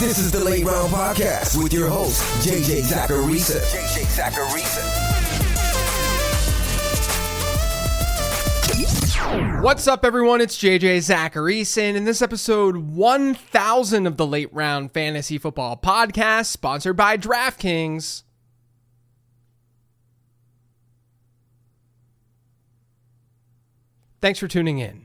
This is the Late Round Podcast with your host, JJ Zacharisa. What's up, everyone? It's JJ Zacharisa, and in this episode 1000 of the Late Round Fantasy Football Podcast, sponsored by DraftKings. Thanks for tuning in.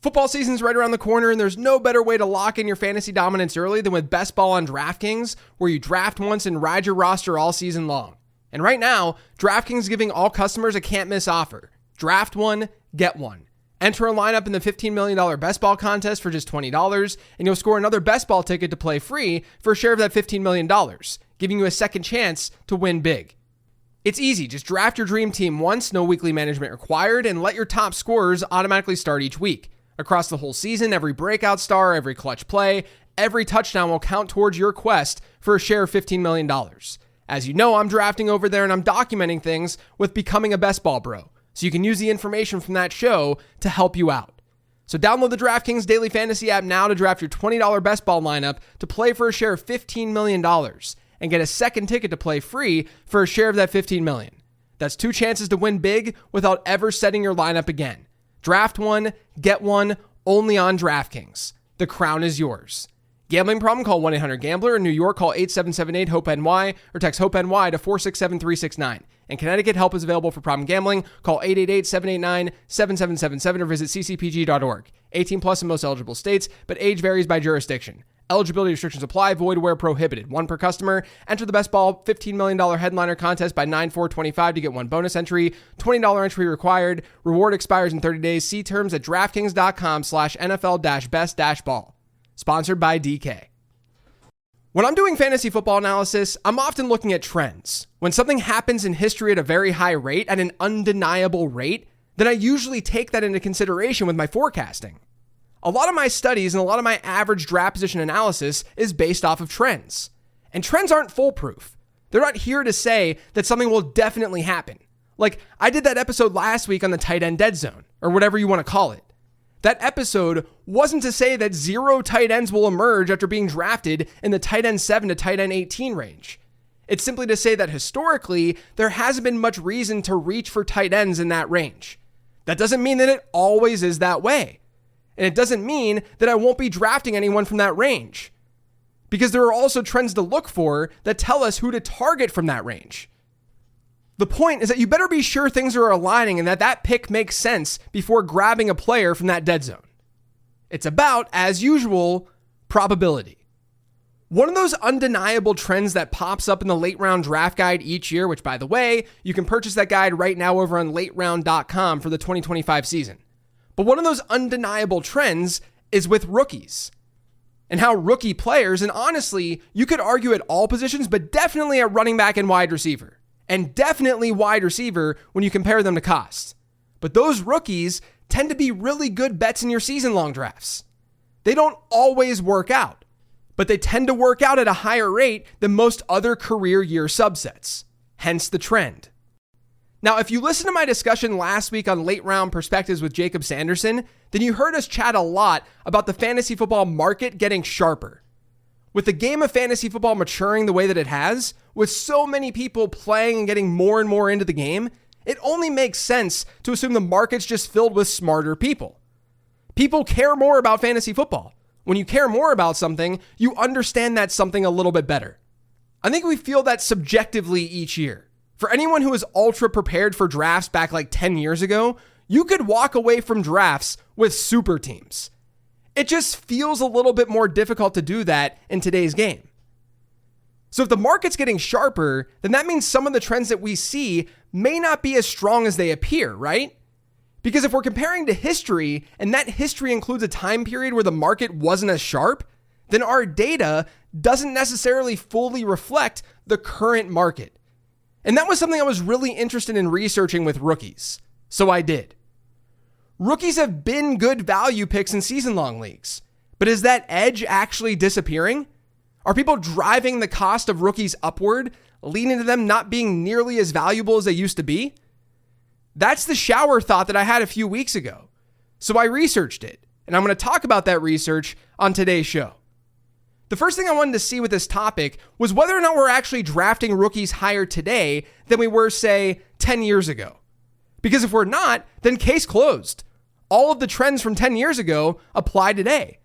Football season's right around the corner, and there's no better way to lock in your fantasy dominance early than with Best Ball on DraftKings, where you draft once and ride your roster all season long. And right now, DraftKings is giving all customers a can't-miss offer. Draft one, get one. Enter a lineup in the $15 million Best Ball contest for just $20, and you'll score another Best Ball ticket to play free for a share of that $15 million, giving you a second chance to win big. It's easy. Just draft your dream team once, no weekly management required, and let your top scorers automatically start each week. Across the whole season, every breakout star, every clutch play, every touchdown will count towards your quest for a share of $15 million. As you know, I'm drafting over there and I'm documenting things with Becoming a Best Ball Bro, so you can use the information from that show to help you out. So download the DraftKings Daily Fantasy app now to draft your $20 Best Ball lineup to play for a share of $15 million and get a second ticket to play free for a share of that $15 million. That's two chances to win big without ever setting your lineup again. Draft one, get one, only on DraftKings. The crown is yours. Gambling problem? Call 1-800-GAMBLER. In New York, call 8778-HOPE-NY or text HOPE-NY to 467-369. In Connecticut, help is available for problem gambling. Call 888-789-7777 or visit ccpg.org. 18 plus in most eligible states, but age varies by jurisdiction. Eligibility restrictions apply. Void where prohibited. One per customer. Enter the Best Ball $15 million headliner contest by 9/4/25 to get one bonus entry. $20 entry required. Reward expires in 30 days. See terms at DraftKings.com/NFL-best-ball. Sponsored by DK. When I'm doing fantasy football analysis, I'm often looking at trends. When something happens in history at a very high rate, at an undeniable rate, then I usually take that into consideration with my forecasting. A lot of my studies and a lot of my average draft position analysis is based off of trends. And trends aren't foolproof. They're not here to say that something will definitely happen. Like, I did that episode last week on the tight end dead zone, or whatever you want to call it. That episode wasn't to say that 0 tight ends will emerge after being drafted in the tight end 7 to tight end 18 range. It's simply to say that historically, there hasn't been much reason to reach for tight ends in that range. That doesn't mean that it always is that way. And it doesn't mean that I won't be drafting anyone from that range, because there are also trends to look for that tell us who to target from that range. The point is that you better be sure things are aligning and that that pick makes sense before grabbing a player from that dead zone. It's about, as usual, probability. One of those undeniable trends that pops up in the late round draft guide each year, which, by the way, you can purchase that guide right now over on lateround.com for the 2025 season. But one of those undeniable trends is with rookies and how rookie players, and honestly, you could argue at all positions, but definitely at running back and wide receiver, and definitely wide receiver when you compare them to cost. But those rookies tend to be really good bets in your season-long drafts. They don't always work out, but they tend to work out at a higher rate than most other career year subsets, hence the trend. Now, if you listened to my discussion last week on late round perspectives with Jacob Sanderson, then you heard us chat a lot about the fantasy football market getting sharper. With the game of fantasy football maturing the way that it has, with so many people playing and getting more and more into the game, it only makes sense to assume the market's just filled with smarter people. People care more about fantasy football. When you care more about something, you understand that something a little bit better. I think we feel that subjectively each year. For anyone who is ultra prepared for drafts back like 10 years ago, you could walk away from drafts with super teams. It just feels a little bit more difficult to do that in today's game. So if the market's getting sharper, then that means some of the trends that we see may not be as strong as they appear, right? Because if we're comparing to history, and that history includes a time period where the market wasn't as sharp, then our data doesn't necessarily fully reflect the current market. And that was something I was really interested in researching with rookies. So I did. Rookies have been good value picks in season-long leagues. But is that edge actually disappearing? Are people driving the cost of rookies upward, leading to them not being nearly as valuable as they used to be? That's the shower thought that I had a few weeks ago. So I researched it, and I'm going to talk about that research on today's show. The first thing I wanted to see with this topic was whether or not we're actually drafting rookies higher today than we were, say, 10 years ago. Because if we're not, then case closed. All of the trends from 10 years ago apply today.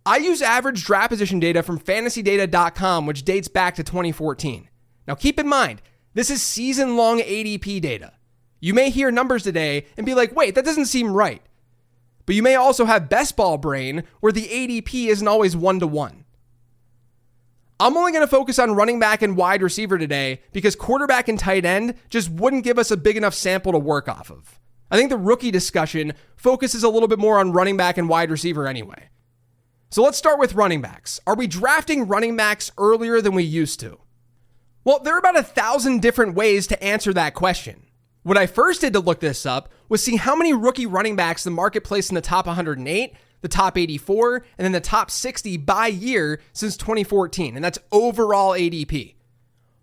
I use average draft position data from fantasydata.com, which dates back to 2014. Now keep in mind, this is season-long ADP data. You may hear numbers today and be like, wait, that doesn't seem right. But you may also have best ball brain where the ADP isn't always 1-to-1. I'm only going to focus on running back and wide receiver today because quarterback and tight end just wouldn't give us a big enough sample to work off of. I think the rookie discussion focuses a little bit more on running back and wide receiver anyway. So let's start with running backs. Are we drafting running backs earlier than we used to? Well, there are about 1,000 different ways to answer that question. What I first did to look this up was see how many rookie running backs the market placed in the top 108, the top 84, and then the top 60 by year since 2014, and that's overall ADP.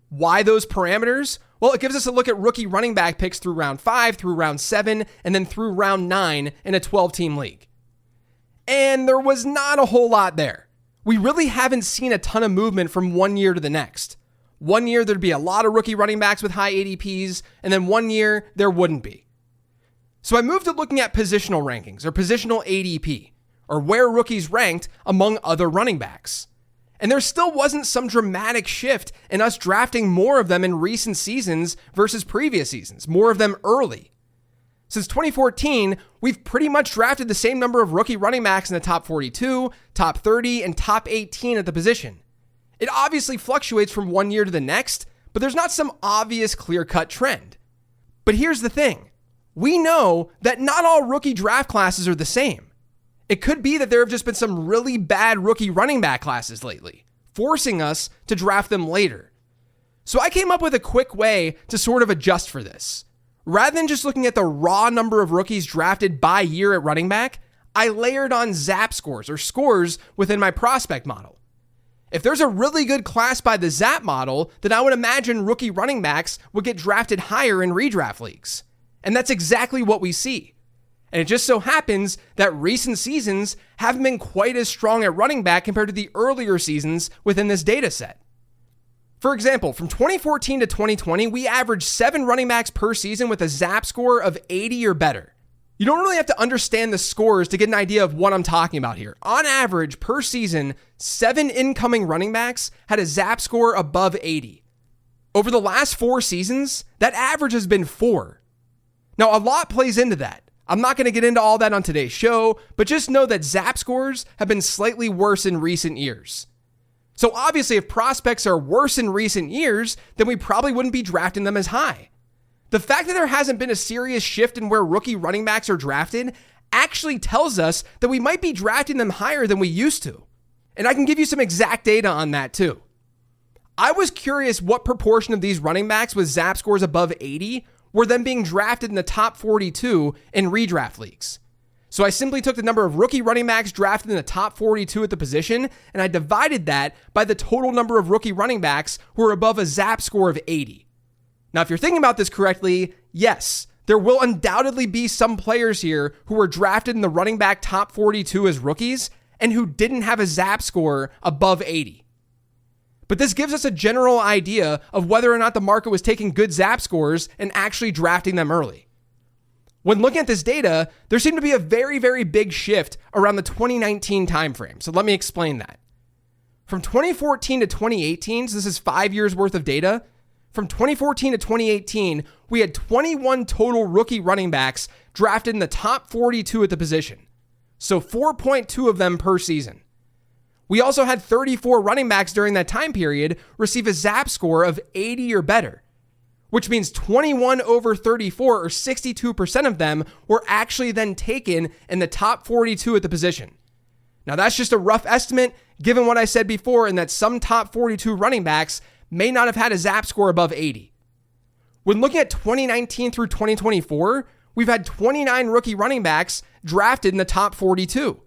Why those parameters? Well, it gives us a look at rookie running back picks through round 5, through round 7, and then through round 9 in a 12-team league. And there was not a whole lot there. We really haven't seen a ton of movement from one year to the next. One year, there'd be a lot of rookie running backs with high ADPs, and then one year, there wouldn't be. So I moved to looking at positional rankings, or positional ADP, or where rookies ranked among other running backs. And there still wasn't some dramatic shift in us drafting more of them in recent seasons versus previous seasons, more of them early. Since 2014, we've pretty much drafted the same number of rookie running backs in the top 42, top 30, and top 18 at the position. It obviously fluctuates from one year to the next, but there's not some obvious clear-cut trend. But here's the thing. We know that not all rookie draft classes are the same. It could be that there have just been some really bad rookie running back classes lately, forcing us to draft them later. So I came up with a quick way to sort of adjust for this. Rather than just looking at the raw number of rookies drafted by year at running back, I layered on ZAP scores, or scores within my prospect model. If there's a really good class by the ZAP model, then I would imagine rookie running backs would get drafted higher in redraft leagues. And that's exactly what we see. And it just so happens that recent seasons haven't been quite as strong at running back compared to the earlier seasons within this data set. For example, from 2014 to 2020, we averaged 7 running backs per season with a ZAP score of 80 or better. You don't really have to understand the scores to get an idea of what I'm talking about here. On average, per season, 7 incoming running backs had a ZAP score above 80. Over the last 4 seasons, that average has been 4. Now, a lot plays into that. I'm not going to get into all that on today's show, but just know that ZAP scores have been slightly worse in recent years. So obviously, if prospects are worse in recent years, then we probably wouldn't be drafting them as high. The fact that there hasn't been a serious shift in where rookie running backs are drafted actually tells us that we might be drafting them higher than we used to. And I can give you some exact data on that too. I was curious what proportion of these running backs with ZAP scores above 80 were then being drafted in the top 42 in redraft leagues. So I simply took the number of rookie running backs drafted in the top 42 at the position, and I divided that by the total number of rookie running backs who are above a ZAP score of 80. Now, if you're thinking about this correctly, yes, there will undoubtedly be some players here who were drafted in the running back top 42 as rookies and who didn't have a ZAP score above 80. But this gives us a general idea of whether or not the market was taking good ZAP scores and actually drafting them early. When looking at this data, there seemed to be a very, very big shift around the 2019 timeframe. So let me explain that. From 2014 to 2018, so this is 5 years worth of data. From 2014 to 2018, we had 21 total rookie running backs drafted in the top 42 at the position. So 4.2 of them per season. We also had 34 running backs during that time period receive a ZAP score of 80 or better, which means 21 over 34, or 62% of them, were actually then taken in the top 42 at the position. Now that's just a rough estimate given what I said before, and that some top 42 running backs may not have had a ZAP score above 80. When looking at 2019 through 2024, we've had 29 rookie running backs drafted in the top 42,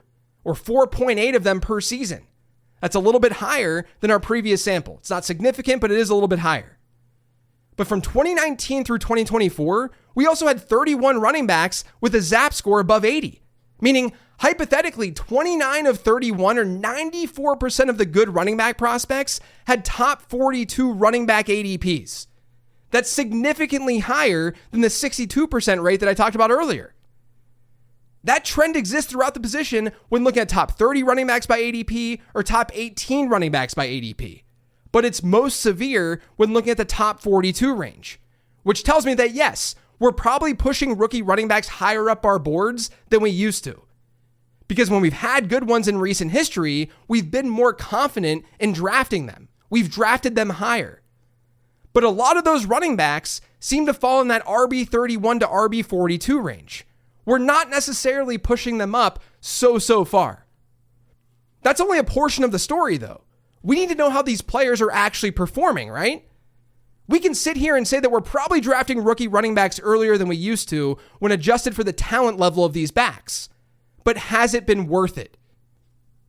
or 4.8 of them per season. That's a little bit higher than our previous sample. It's not significant, but it is a little bit higher. But from 2019 through 2024, we also had 31 running backs with a ZAP score above 80. Meaning, hypothetically, 29 of 31 or 94% of the good running back prospects had top 42 running back ADPs. That's significantly higher than the 62% rate that I talked about earlier. That trend exists throughout the position when looking at top 30 running backs by ADP or top 18 running backs by ADP. But it's most severe when looking at the top 42 range, which tells me that yes, we're probably pushing rookie running backs higher up our boards than we used to. Because when we've had good ones in recent history, we've been more confident in drafting them. We've drafted them higher. But a lot of those running backs seem to fall in that RB31 to RB42 range. We're not necessarily pushing them up so far. That's only a portion of the story, though. We need to know how these players are actually performing, right? We can sit here and say that we're probably drafting rookie running backs earlier than we used to when adjusted for the talent level of these backs. But has it been worth it?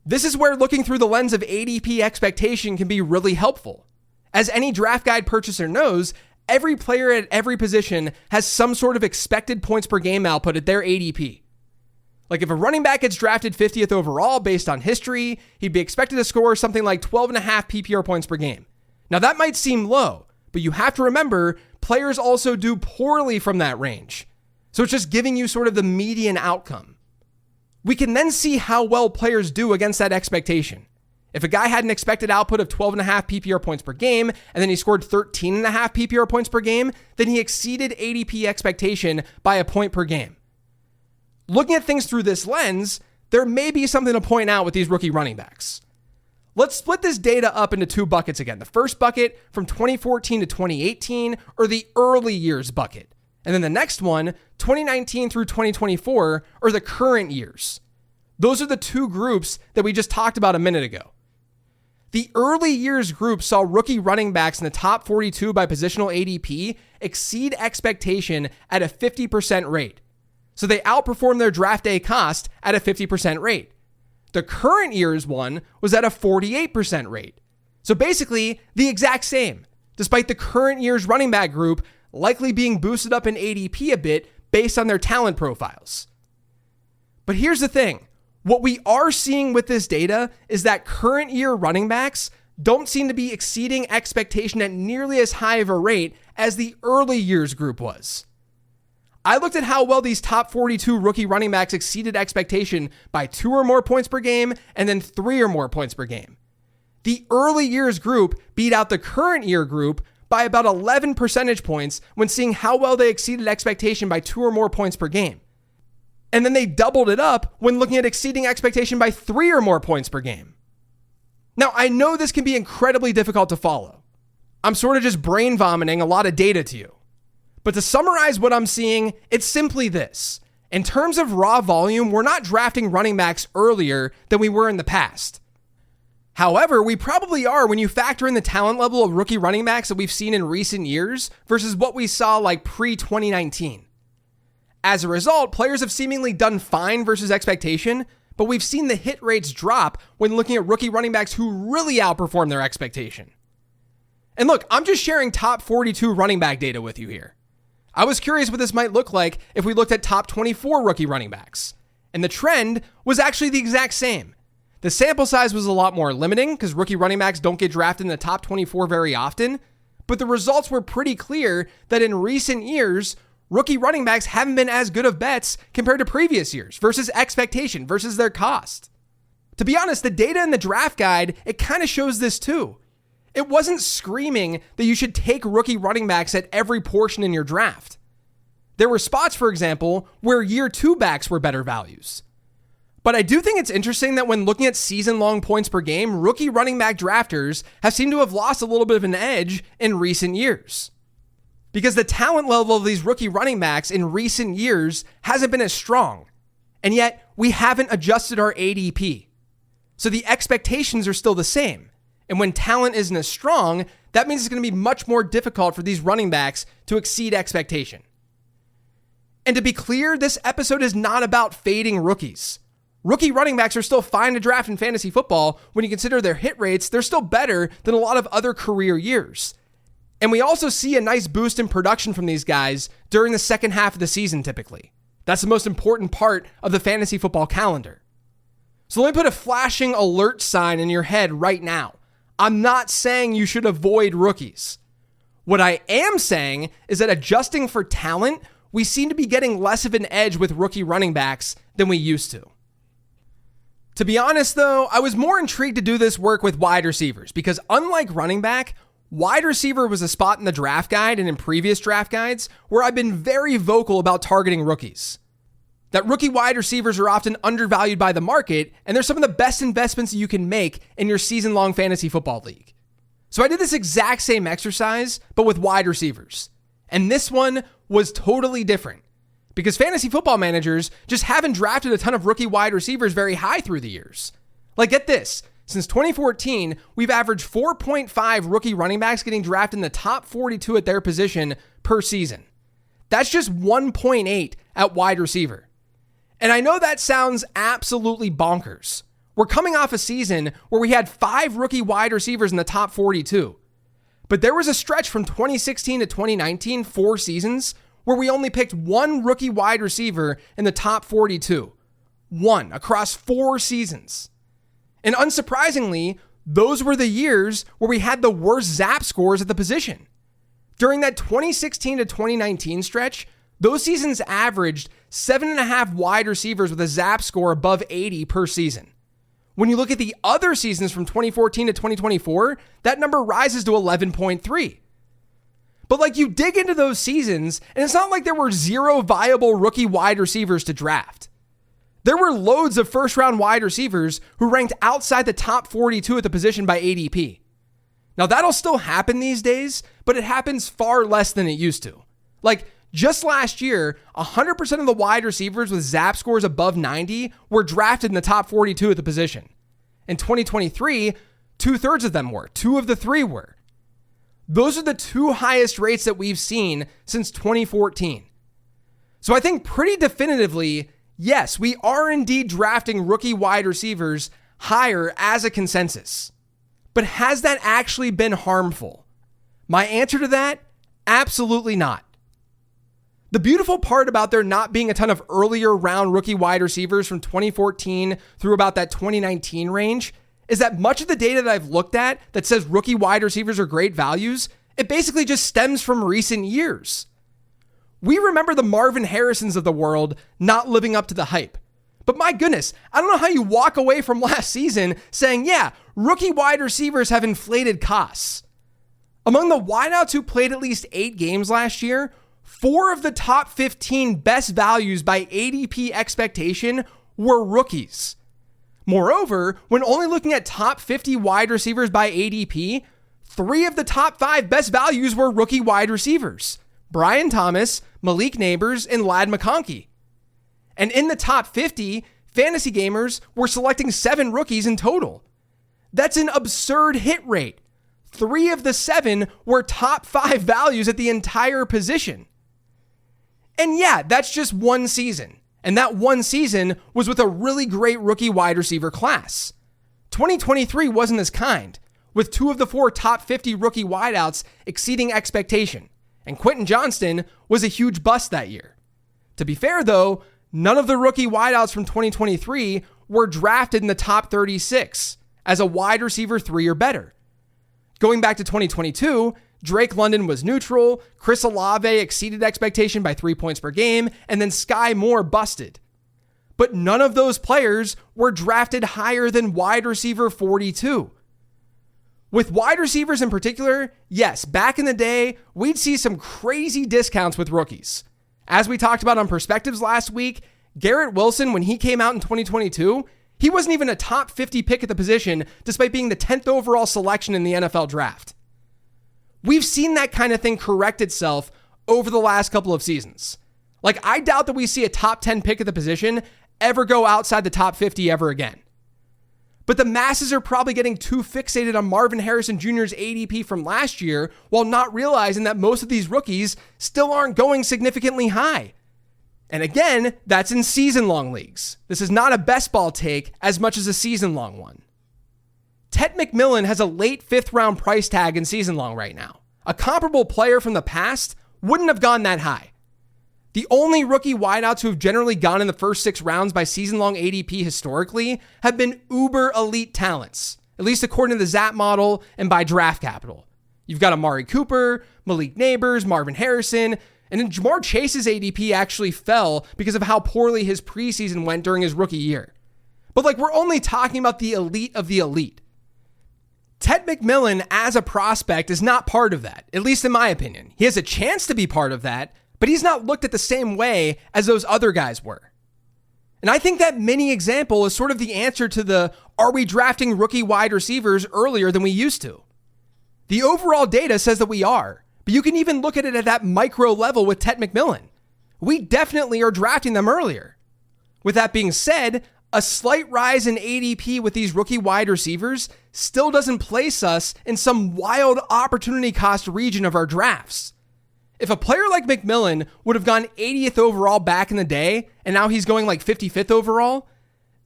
This is where looking through the lens of ADP expectation can be really helpful. As any draft guide purchaser knows, every player at every position has some sort of expected points per game output at their ADP. Like if a running back gets drafted 50th overall based on history, he'd be expected to score something like 12.5 PPR points per game. Now that might seem low, but you have to remember players also do poorly from that range. So it's just giving you sort of the median outcome. We can then see how well players do against that expectation. If a guy had an expected output of 12.5 PPR points per game, and then he scored 13.5 PPR points per game, then he exceeded ADP expectation by a point per game. Looking at things through this lens, there may be something to point out with these rookie running backs. Let's split this data up into two buckets again. The first bucket from 2014 to 2018, or the early years bucket. And then the next one, 2019 through 2024, or the current years. Those are the two groups that we just talked about a minute ago. The early years group saw rookie running backs in the top 42 by positional ADP exceed expectation at a 50% rate. So they outperformed their draft day cost at a 50% rate. The current year's one was at a 48% rate. So basically the exact same, despite the current year's running back group likely being boosted up in ADP a bit based on their talent profiles. But here's the thing. What we are seeing with this data is that current year running backs don't seem to be exceeding expectation at nearly as high of a rate as the early years group was. I looked at how well these top 42 rookie running backs exceeded expectation by 2 or more points per game and then 3 or more points per game. The early years group beat out the current year group by about 11 percentage points when seeing how well they exceeded expectation by 2 or more points per game. And then they doubled it up when looking at exceeding expectation by 3 or more points per game. Now, I know this can be incredibly difficult to follow. I'm sort of just brain vomiting a lot of data to you. But to summarize what I'm seeing, it's simply this. In terms of raw volume, we're not drafting running backs earlier than we were in the past. However, we probably are when you factor in the talent level of rookie running backs that we've seen in recent years versus what we saw like pre-2019. As a result, players have seemingly done fine versus expectation, but we've seen the hit rates drop when looking at rookie running backs who really outperform their expectation. And look, I'm just sharing top 42 running back data with you here. I was curious what this might look like if we looked at top 24 rookie running backs. And the trend was actually the exact same. The sample size was a lot more limiting because rookie running backs don't get drafted in the top 24 very often, but the results were pretty clear that in recent years, rookie running backs haven't been as good of bets compared to previous years versus expectation versus their cost. To be honest, the data in the draft guide, it kind of shows this too. It wasn't screaming that you should take rookie running backs at every portion in your draft. There were spots, for example, where year 2 backs were better values. But I do think it's interesting that when looking at season-long points per game, rookie running back drafters have seemed to have lost a little bit of an edge in recent years. Because the talent level of these rookie running backs in recent years hasn't been as strong. And yet, we haven't adjusted our ADP. So the expectations are still the same. And when talent isn't as strong, that means it's going to be much more difficult for these running backs to exceed expectation. And to be clear, this episode is not about fading rookies. Rookie running backs are still fine to draft in fantasy football. When you consider their hit rates, they're still better than a lot of other career years. And we also see a nice boost in production from these guys during the second half of the season typically. That's the most important part of the fantasy football calendar. So let me put a flashing alert sign in your head right now. I'm not saying you should avoid rookies. What I am saying is that adjusting for talent, we seem to be getting less of an edge with rookie running backs than we used to. To be honest though, I was more intrigued to do this work with wide receivers because unlike running back, wide receiver was a spot in the draft guide and in previous draft guides where I've been very vocal about targeting rookies. That rookie wide receivers are often undervalued by the market, and they're some of the best investments that you can make in your season-long fantasy football league. So I did this exact same exercise, but with wide receivers. And this one was totally different because fantasy football managers just haven't drafted a ton of rookie wide receivers very high through the years. Like, get this. Since 2014, we've averaged 4.5 rookie running backs getting drafted in the top 42 at their position per season. That's just 1.8 at wide receiver. And I know that sounds absolutely bonkers. We're coming off a season where we had 5 rookie wide receivers in the top 42. But there was a stretch from 2016 to 2019, 4 seasons, where we only picked 1 rookie wide receiver in the top 42. 1 across 4 seasons. And unsurprisingly, those were the years where we had the worst ZAP scores at the position. During that 2016 to 2019 stretch, those seasons averaged 7.5 wide receivers with a ZAP score above 80 per season. When you look at the other seasons from 2014 to 2024, that number rises to 11.3. But like you dig into those seasons, and it's not like there were 0 viable rookie wide receivers to draft. There were loads of first-round wide receivers who ranked outside the top 42 at the position by ADP. Now that'll still happen these days, but it happens far less than it used to. Like, just last year, 100% of the wide receivers with ZAP scores above 90 were drafted in the top 42 at the position. In 2023, 2/3 of them were. 2 of the 3 were. Those are the 2 highest rates that we've seen since 2014. So I think pretty definitively, yes, we are indeed drafting rookie wide receivers higher as a consensus. But has that actually been harmful? My answer to that, absolutely not. The beautiful part about there not being a ton of earlier round rookie wide receivers from 2014 through about that 2019 range is that much of the data that I've looked at that says rookie wide receivers are great values, it basically just stems from recent years. We remember the Marvin Harrisons of the world not living up to the hype. But my goodness, I don't know how you walk away from last season saying, yeah, rookie wide receivers have inflated costs. Among the wideouts who played at least 8 games last year, 4 of the top 15 best values by ADP expectation were rookies. Moreover, when only looking at top 50 wide receivers by ADP, 3 of the top 5 best values were rookie wide receivers: Brian Thomas, Malik Neighbors, and Ladd McConkey. And in the top 50, fantasy gamers were selecting 7 rookies in total. That's an absurd hit rate. 3 of the 7 were top 5 values at the entire position. And yeah, that's just one season. And that one season was with a really great rookie wide receiver class. 2023 wasn't as kind, with 2 of the 4 top 50 rookie wideouts exceeding expectation. And Quentin Johnston was a huge bust that year. To be fair though, none of the rookie wideouts from 2023 were drafted in the top 36 as a wide receiver 3 or better. Going back to 2022, Drake London was neutral, Chris Olave exceeded expectation by 3 points per game, and then Sky Moore busted. But none of those players were drafted higher than wide receiver 42. With wide receivers in particular, yes, back in the day, we'd see some crazy discounts with rookies. As we talked about on Perspectives last week, Garrett Wilson, when he came out in 2022, he wasn't even a top 50 pick at the position, despite being the 10th overall selection in the NFL draft. We've seen that kind of thing correct itself over the last couple of seasons. Like, I doubt that we see a top 10 pick at the position ever go outside the top 50 ever again. But the masses are probably getting too fixated on Marvin Harrison Jr.'s ADP from last year while not realizing that most of these rookies still aren't going significantly high. And again, that's in season-long leagues. This is not a best ball take as much as a season-long one. Ted McMillan has a late 5th round price tag in season long right now. A comparable player from the past wouldn't have gone that high. The only rookie wideouts who have generally gone in the first 6 rounds by season-long ADP historically have been uber elite talents, at least according to the ZAP model and by draft capital. You've got Amari Cooper, Malik Neighbors, Marvin Harrison, and then Jamar Chase's ADP actually fell because of how poorly his preseason went during his rookie year. But we're only talking about the elite of the elite. Ted McMillan as a prospect is not part of that, at least in my opinion. He has a chance to be part of that, but he's not looked at the same way as those other guys were. And I think that mini example is sort of the answer to the, are we drafting rookie wide receivers earlier than we used to? The overall data says that we are, but you can even look at it at that micro level with Ted McMillan. We definitely are drafting them earlier. With that being said, a slight rise in ADP with these rookie wide receivers still doesn't place us in some wild opportunity cost region of our drafts. If a player like McMillan would have gone 80th overall back in the day, and now he's going 55th overall,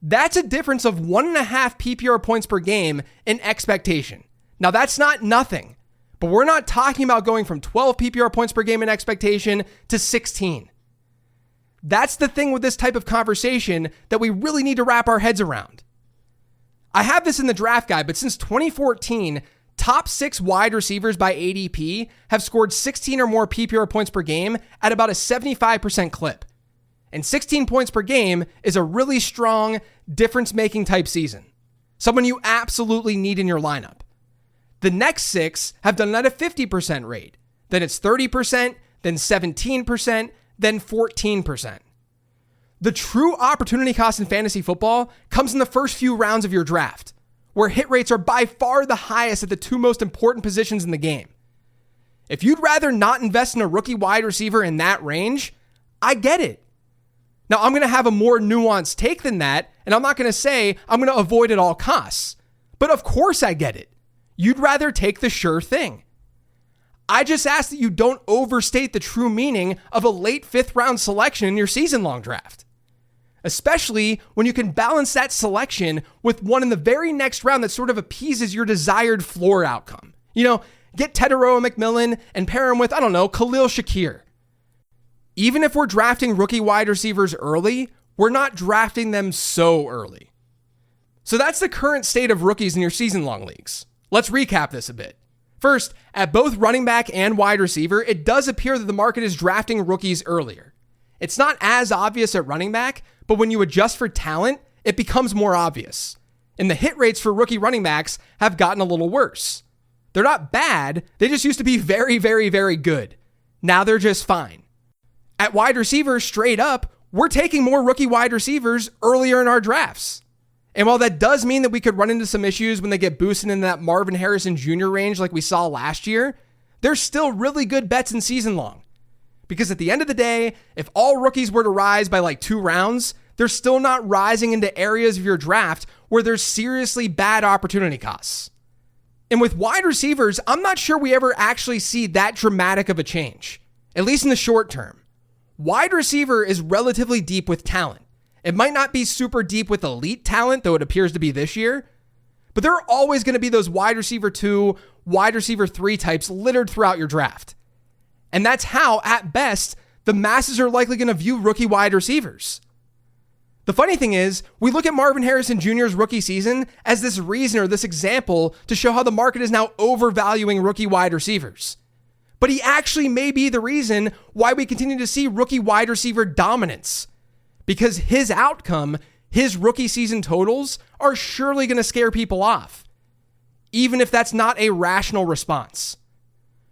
that's a difference of 1.5 PPR points per game in expectation. Now that's not nothing, but we're not talking about going from 12 PPR points per game in expectation to 16. That's the thing with this type of conversation that we really need to wrap our heads around. I have this in the draft guide, but since 2014, top 6 wide receivers by ADP have scored 16 or more PPR points per game at about a 75% clip. And 16 points per game is a really strong, difference-making type season. Someone you absolutely need in your lineup. The next 6 have done it at a 50% rate. Then it's 30%, then 17%, then 14%. The true opportunity cost in fantasy football comes in the first few rounds of your draft, where hit rates are by far the highest at the 2 most important positions in the game. If you'd rather not invest in a rookie wide receiver in that range, I get it. Now, I'm going to have a more nuanced take than that, and I'm not going to say I'm going to avoid at all costs. But of course I get it. You'd rather take the sure thing. I just ask that you don't overstate the true meaning of a late 5th round selection in your season-long draft. Especially when you can balance that selection with one in the very next round that sort of appeases your desired floor outcome. Get Teteroa McMillan and pair him with, Khalil Shakir. Even if we're drafting rookie wide receivers early, we're not drafting them so early. So that's the current state of rookies in your season-long leagues. Let's recap this a bit. First, at both running back and wide receiver, it does appear that the market is drafting rookies earlier. It's not as obvious at running back, but when you adjust for talent, it becomes more obvious. And the hit rates for rookie running backs have gotten a little worse. They're not bad, they just used to be very, very, very good. Now they're just fine. At wide receiver, straight up, we're taking more rookie wide receivers earlier in our drafts. And while that does mean that we could run into some issues when they get boosted in that Marvin Harrison Jr. range like we saw last year, they're still really good bets in season long. Because at the end of the day, if all rookies were to rise by 2 rounds, they're still not rising into areas of your draft where there's seriously bad opportunity costs. And with wide receivers, I'm not sure we ever actually see that dramatic of a change, at least in the short term. Wide receiver is relatively deep with talent. It might not be super deep with elite talent, though it appears to be this year, but there are always going to be those wide receiver 2, wide receiver 3 types littered throughout your draft. And that's how, at best, the masses are likely going to view rookie wide receivers. The funny thing is, we look at Marvin Harrison Jr.'s rookie season as this reason or this example to show how the market is now overvaluing rookie wide receivers. But he actually may be the reason why we continue to see rookie wide receiver dominance. Because his outcome, his rookie season totals, are surely going to scare people off, even if that's not a rational response.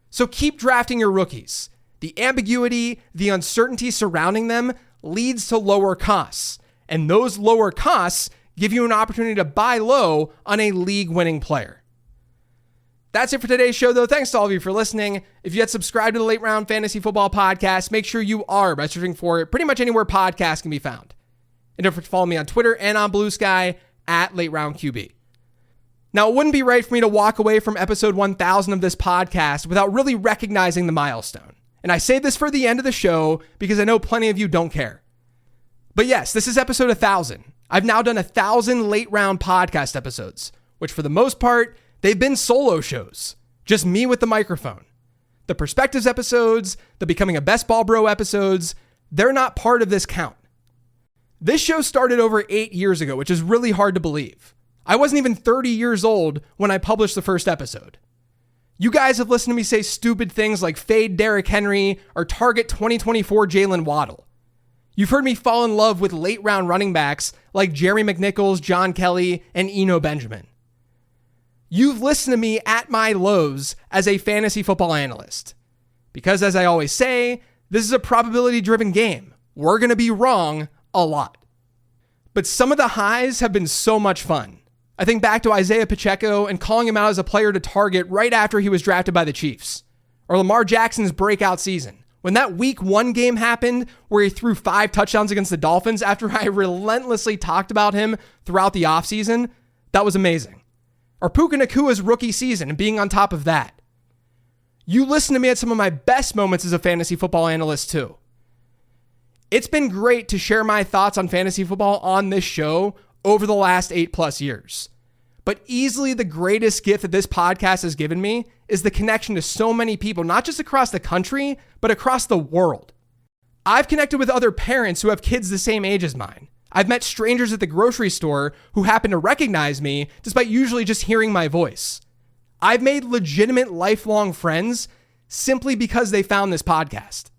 So keep drafting your rookies. The ambiguity, the uncertainty surrounding them leads to lower costs, and those lower costs give you an opportunity to buy low on a league-winning player. That's it for today's show, though. Thanks to all of you for listening. If you had subscribed to the Late Round Fantasy Football Podcast, make sure you are by searching for it pretty much anywhere podcasts can be found. And don't forget to follow me on Twitter and on Blue Sky at Late Round QB. Now, it wouldn't be right for me to walk away from episode 1000 of this podcast without really recognizing the milestone. And I say this for the end of the show because I know plenty of you don't care. But yes, this is episode 1000. I've now done 1000 Late Round podcast episodes, which for the most part, they've been solo shows, just me with the microphone. The Perspectives episodes, the Becoming a Best Ball Bro episodes, they're not part of this count. This show started over 8 years ago, which is really hard to believe. I wasn't even 30 years old when I published the first episode. You guys have listened to me say stupid things like fade Derrick Henry or target 2024 Jalen Waddle. You've heard me fall in love with late round running backs like Jerry McNichols, John Kelly, and Eno Benjamin. You've listened to me at my lows as a fantasy football analyst. Because as I always say, this is a probability-driven game. We're going to be wrong a lot. But some of the highs have been so much fun. I think back to Isaiah Pacheco and calling him out as a player to target right after he was drafted by the Chiefs. Or Lamar Jackson's breakout season. When that week 1 game happened where he threw 5 touchdowns against the Dolphins after I relentlessly talked about him throughout the offseason, that was amazing. Or Puka Nakua's rookie season and being on top of that. You listen to me at some of my best moments as a fantasy football analyst too. It's been great to share my thoughts on fantasy football on this show over the last 8+ years. But easily the greatest gift that this podcast has given me is the connection to so many people, not just across the country, but across the world. I've connected with other parents who have kids the same age as mine. I've met strangers at the grocery store who happen to recognize me despite usually just hearing my voice. I've made legitimate lifelong friends simply because they found this podcast.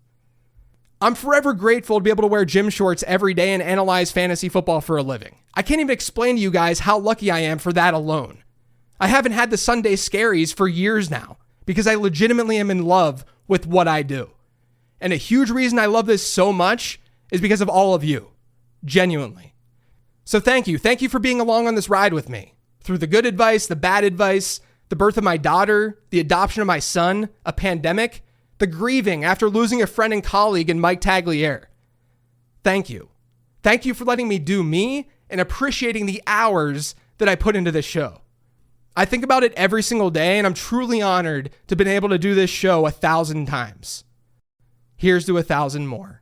I'm forever grateful to be able to wear gym shorts every day and analyze fantasy football for a living. I can't even explain to you guys how lucky I am for that alone. I haven't had the Sunday scaries for years now because I legitimately am in love with what I do. And a huge reason I love this so much is because of all of you. Genuinely. So thank you. Thank you for being along on this ride with me. Through the good advice, the bad advice, the birth of my daughter, the adoption of my son, a pandemic, the grieving after losing a friend and colleague in Mike Tagliere. Thank you. Thank you for letting me do me and appreciating the hours that I put into this show. I think about it every single day, and I'm truly honored to have been able to do this show 1,000 times. Here's to 1,000 more.